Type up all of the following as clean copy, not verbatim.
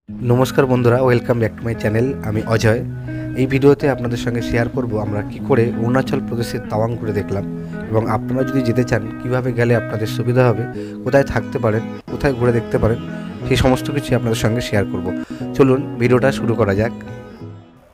নমস্কার বন্ধুরা, welcome back to my channel. আমি অজয়। এই ভিডিওতে আপনাদের সঙ্গে শেয়ার করব আমরা কি করে অরুণাচল প্রদেশের তাওয়াং ঘুরে দেখলাম, এবং আপনারা যদি যেতে চান কিভাবে গেলে আপনাদের সুবিধা হবে, কোথায় থাকতে পারেন, কোথায় ঘুরে দেখতে পারেন, সেই সমস্ত কিছু আপনাদের সঙ্গে শেয়ার করব। চলুন ভিডিওটা শুরু করা যাক।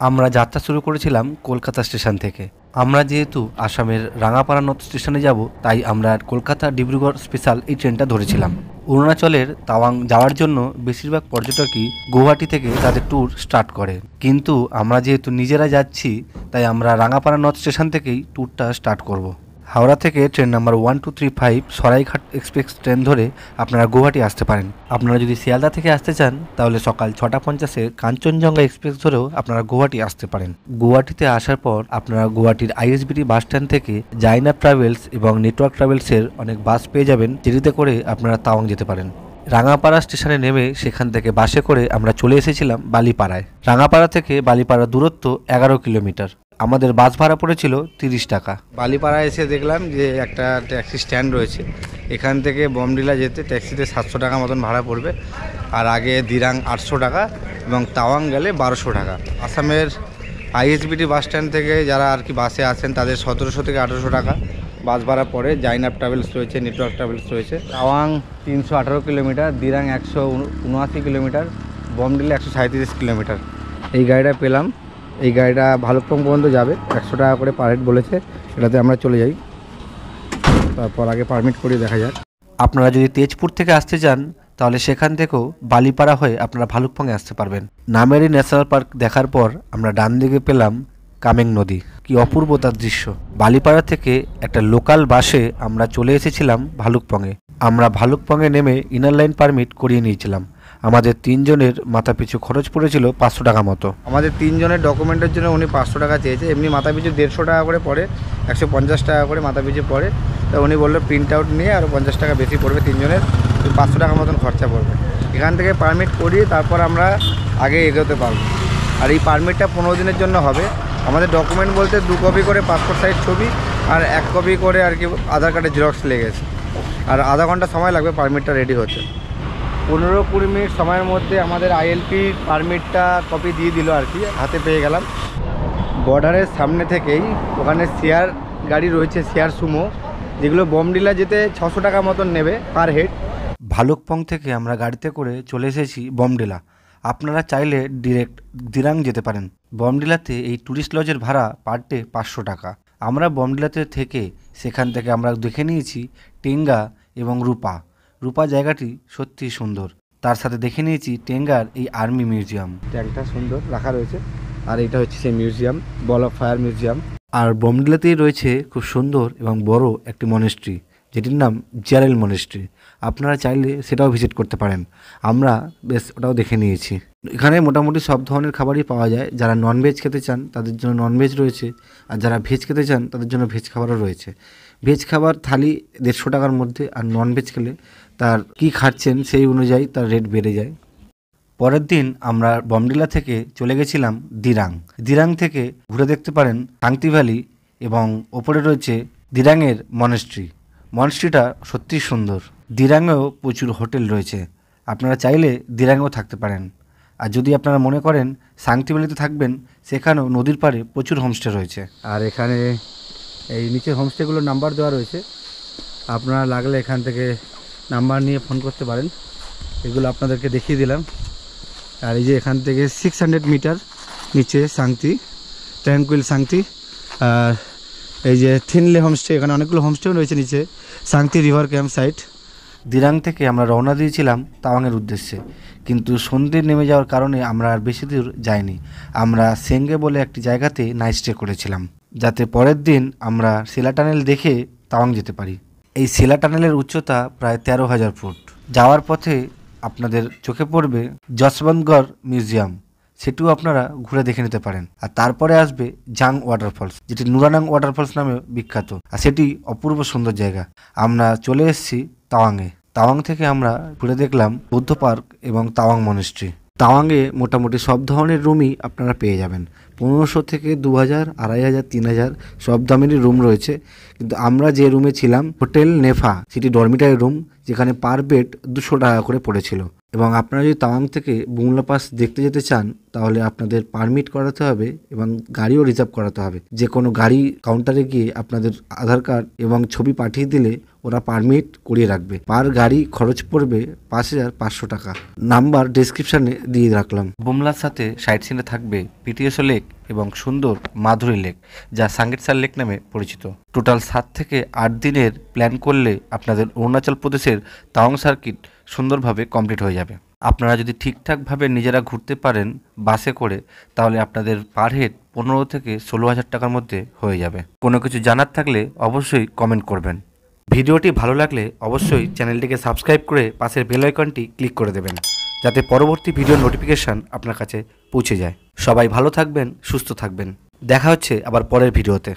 আমরা যাত্রা শুরু করেছিলাম কলকাতা স্টেশন থেকে। আমরা যেহেতু আসামের রাঙাপাড়া নর্থ স্টেশনে যাব, তাই আমরা কলকাতা ডিব্রুগড় স্পেশাল এই ট্রেনটা ধরেছিলাম। অরুণাচলের তাওয়াং যাওয়ার জন্য বেশিরভাগ পর্যটকই গুয়াহাটি থেকে তাদের ট্যুর স্টার্ট করে, কিন্তু আমরা যেহেতু নিজেরা যাচ্ছি তাই আমরা রাঙাপাড়া নর্থ স্টেশন থেকেই ট্যুরটা স্টার্ট করব। হাওড়া থেকে train number 1235 Saraighat express train ধরে আপনারা গুয়াহাটি আসতে পারেন। আপনারা যদি শিয়ালদা থেকে আসতে চান তাহলে সকাল 6:50 কাঞ্চনজঙ্ঘা এক্সপ্রেস ধরেও আপনারা গুয়াহাটি আসতে পারেন। গুয়াহাটিতে আসার পর আপনারা গুয়াহাটির আইএসবিটি বাস স্ট্যান্ড থেকে জাইনাব ট্রাভেলস এবং নেটওয়ার্ক ট্রাভেলসের অনেক বাস পেয়ে যাবেন, যেটিতে করে আপনারা তাওয়াং যেতে পারেন। রাঙাপাড়া স্টেশনে নেমে সেখান থেকে বাসে করে আমরা চলে এসেছিলাম বালিপাড়ায়। রাঙাপাড়া থেকে বালিপাড়ার দূরত্ব 11 কিলোমিটার। আমাদের বাস ভাড়া পড়েছিল 30 টাকা। বালিপাড়ায় এসে দেখলাম যে একটা ট্যাক্সি স্ট্যান্ড রয়েছে। এখান থেকে বমডিলা যেতে ট্যাক্সিতে 700 টাকা মতন ভাড়া পড়বে, আর আগে দিরাং 800 টাকা এবং তাওয়াং গেলে 1200 টাকা। আসামের আইএসবিটি বাস স্ট্যান্ড থেকে যারা আর কি বাসে আসেন তাদের 1700 থেকে 1800 টাকা বাস ভাড়া পড়ে। জাইনাব ট্রাভেলস রয়েছে, নেটওয়ার্ক ট্রাভেলস রয়েছে। Tawang 318 kilometre, Dirang 179 kilometre, Bomdila 137 kilometre. এই গাড়িটা পেলাম। এই গাড়িটা ভালুকপং পর্যন্ত যাবে, 100 টাকা করে পার হেড বলেছে। এটাতে আমরা চলে যাই, তারপর আগে পারমিট করিয়ে দেখা যাক। আপনারা যদি তেজপুর থেকে আসতে চান তাহলে সেখান থেকেও বালিপাড়া হয়ে আপনারা ভালুকপংয়ে আসতে পারবেন। নামেরি ন্যাশনাল পার্ক দেখার পর আমরা ডান দিকে পেলাম কামেং নদী। কি অপূর্ব তার দৃশ্য। বালিপাড়া থেকে একটা লোকাল বাসে আমরা চলে এসেছিলাম ভালুকপংয়ে। আমরা ভালুকপংয়ে নেমে ইনার লাইন পারমিট করিয়ে নিয়েছিলাম। আমাদের 3 জনের মাথাপিছু খরচ পড়েছিল 500 টাকা মতো। আমাদের 3 জনের ডকুমেন্টের জন্য উনি 500 টাকা চেয়েছে। এমনি মাথাপিছু 150 টাকা করে পড়ে, 150 টাকা করে মাথাপিছু পড়ে। তা উনি বললো প্রিন্ট আউট নিয়ে আরও 50 টাকা বেশি পড়বে, 3 জনের 500 টাকা মতন খরচা পড়বে। এখান থেকে পারমিট করিয়ে তারপর আমরা আগে এগোতে পারবো। আর এই পারমিটটা 15 দিনের জন্য হবে। আমাদের ডকুমেন্ট বলতে 2 কপি করে পাসপোর্ট সাইজ ছবি আর 1 কপি করে আর কি আধার কার্ডের জেরক্স লেগেছে। আর আধা ঘন্টা সময় লাগবে পারমিটটা রেডি হতে। 15-20 মিনিট সময়ের মধ্যে আমাদের আইএলপি পারমিটটা কপি দিয়ে দিল আর কি, হাতে পেয়ে গেলাম। বর্ডারের সামনে থেকেই ওখানে শেয়ার গাড়ি রয়েছে, শেয়ার সুমো, যেগুলো বমডিলা যেতে 600 টাকা মতন নেবে পার হেড। ভালুকপং থেকে আমরা গাড়িতে করে চলে এসেছি বমডিলা। আপনারা চাইলে ডিরেক্ট দিরাং যেতে পারেন। বমডিলাতে এই ট্যুরিস্ট লজের ভাড়া পার ডে 500 টাকা। আমরা বমডিলাতে থেকে সেখান থেকে আমরা দেখে নিয়েছি টেঙ্গা এবং রূপা। রূপা জায়গাটি সত্যি সুন্দর। তার সাথে দেখে নিয়েছি টেঙ্গার এই আর্মি মিউজিয়াম, ট্যাঙ্কটা সুন্দর রাখা রয়েছে। আর এটা হচ্ছে সেই museum, ball of fire museum. আর বমডিলাতেই রয়েছে খুব সুন্দর এবং বড় একটি মনেস্ট্রি, যেটির নাম জিয়ারেল মনেস্ট্রি। আপনারা চাইলে সেটাও ভিজিট করতে পারেন। আমরা বেশ ওটাও দেখে নিয়েছি। এখানে মোটামুটি সব ধরনের খাবারই পাওয়া যায়। যারা ননভেজ খেতে চান তাদের জন্য ননভেজ রয়েছে, আর যারা ভেজ খেতে চান তাদের জন্য ভেজ খাবারও রয়েছে। ভেজ খাবার থালি 150 টাকার মধ্যে, আর ননভেজ খেলে তার কি খাচ্ছেন সেই অনুযায়ী তার রেট বেড়ে যায়। পরের দিন আমরা বমডিলা থেকে চলে গেছিলাম দিরাং। দিরাং থেকে ঘুরে দেখতে পারেন সাংতি ভ্যালি, এবং ওপরে রয়েছে দিরাংয়ের মনেস্ট্রি। মনেস্ট্রিটা সত্যিই সুন্দর। দিরাংয়েও প্রচুর হোটেল রয়েছে, আপনারা চাইলে দিরাংয়েও থাকতে পারেন। আর যদি আপনারা মনে করেন সাংতি ভ্যালিতে থাকবেন, সেখানেও নদীর পাড়ে প্রচুর হোমস্টে রয়েছে। আর এখানে এই নিচের হোমস্টেগুলোর নাম্বার দেওয়া রয়েছে, আপনারা লাগলে এখান থেকে নাম্বার নিয়ে ফোন করতে পারেন। এগুলো আপনাদেরকে দেখিয়ে দিলাম। আর এই যে এখান থেকে 600 মিটার নিচে সাংতি, ট্র্যাঙ্কুইল সাংতি। আর এই যে থিনলে হোমস্টে, এখানে অনেকগুলো হোমস্টেও রয়েছে নিচে, Sangti river camp site. Dirang থেকে আমরা রওনা দিয়েছিলাম তাওয়াংয়ের উদ্দেশ্যে, কিন্তু সন্ধ্যে নেমে যাওয়ার কারণে আমরা আর বেশি দূর যাইনি। আমরা সেঙ্গে বলে একটি জায়গাতে নাইট স্টে করেছিলাম, যাতে পরের দিন আমরা সেলা টানেল দেখে তাওয়াং যেতে পারি। এই সেলা টানেলের উচ্চতা প্রায় 13,000 ফুট। যাওয়ার পথে আপনাদের চোখে পড়বে যশবন্তগড় মিউজিয়াম, সেটিও আপনারা ঘুরে দেখে নিতে পারেন। আর তারপরে আসবে জাং ওয়াটারফলস, যেটি নুরানাং ওয়াটারফলস নামেও বিখ্যাত, আর সেটি অপূর্ব সুন্দর জায়গা। আমরা চলে এসেছি তাওয়াংয়ে। তাওয়াং থেকে আমরা ঘুরে দেখলাম বৌদ্ধ পার্ক এবং তাওয়াং মনেস্ট্রি। তাওয়াংয়ে মোটামুটি সব ধরনের রুমই আপনারা পেয়ে যাবেন। 1500 থেকে 2000, 2500, 3000 সব দামেরই রুম রয়েছে। কিন্তু আমরা যে রুমে ছিলাম হোটেল নেফা, সেটি ডরমিটারি রুম, যেখানে পার বেড 200 টাকা করে পড়েছিল। এবং আপনারা যদি তাওয়াং থেকে বুমলা পাস দেখতে যেতে চান তাহলে আপনাদের পারমিট করাতে হবে এবং গাড়িও রিজার্ভ করাতে হবে। যে কোনো গাড়ি কাউন্টারে গিয়ে আপনাদের আধার কার্ড এবং ছবি পাঠিয়ে দিলে ওরা পারমিট করিয়ে রাখবে। পার গাড়ি খরচ পড়বে 5,500 টাকা। নাম্বার ডেসক্রিপশানে দিয়ে রাখলাম। বুমলার সাথে সাইট সিনে থাকবে পিটিএসও লেক এবং সুন্দর মাধুরী লেক, যা সাঙ্গেতসার লেক নামে পরিচিত। টোটাল 7 থেকে 8 দিনের প্ল্যান করলে আপনাদের অরুণাচল প্রদেশের তাওয়াং সার্কিট সুন্দরভাবে কমপ্লিট হয়ে যাবে। আপনারা যদি ঠিকঠাকভাবে নিজেরা ঘুরতে পারেন বাসে করে, তাহলে আপনাদের পার হেড 15 থেকে 16,000 টাকার মধ্যে হয়ে যাবে। কোনো কিছু জানার থাকলে অবশ্যই কমেন্ট করবেন। ভিডিওটি ভালো লাগলে অবশ্যই চ্যানেলটিকে সাবস্ক্রাইব করে পাশের বেল আইকনটি ক্লিক করে দেবেন, যাতে পরবর্তী ভিডিওর নোটিফিকেশান আপনার কাছে পৌঁছে যায়। সবাই ভালো থাকবেন, সুস্থ থাকবেন। দেখা হচ্ছে আবার পরের ভিডিওতে।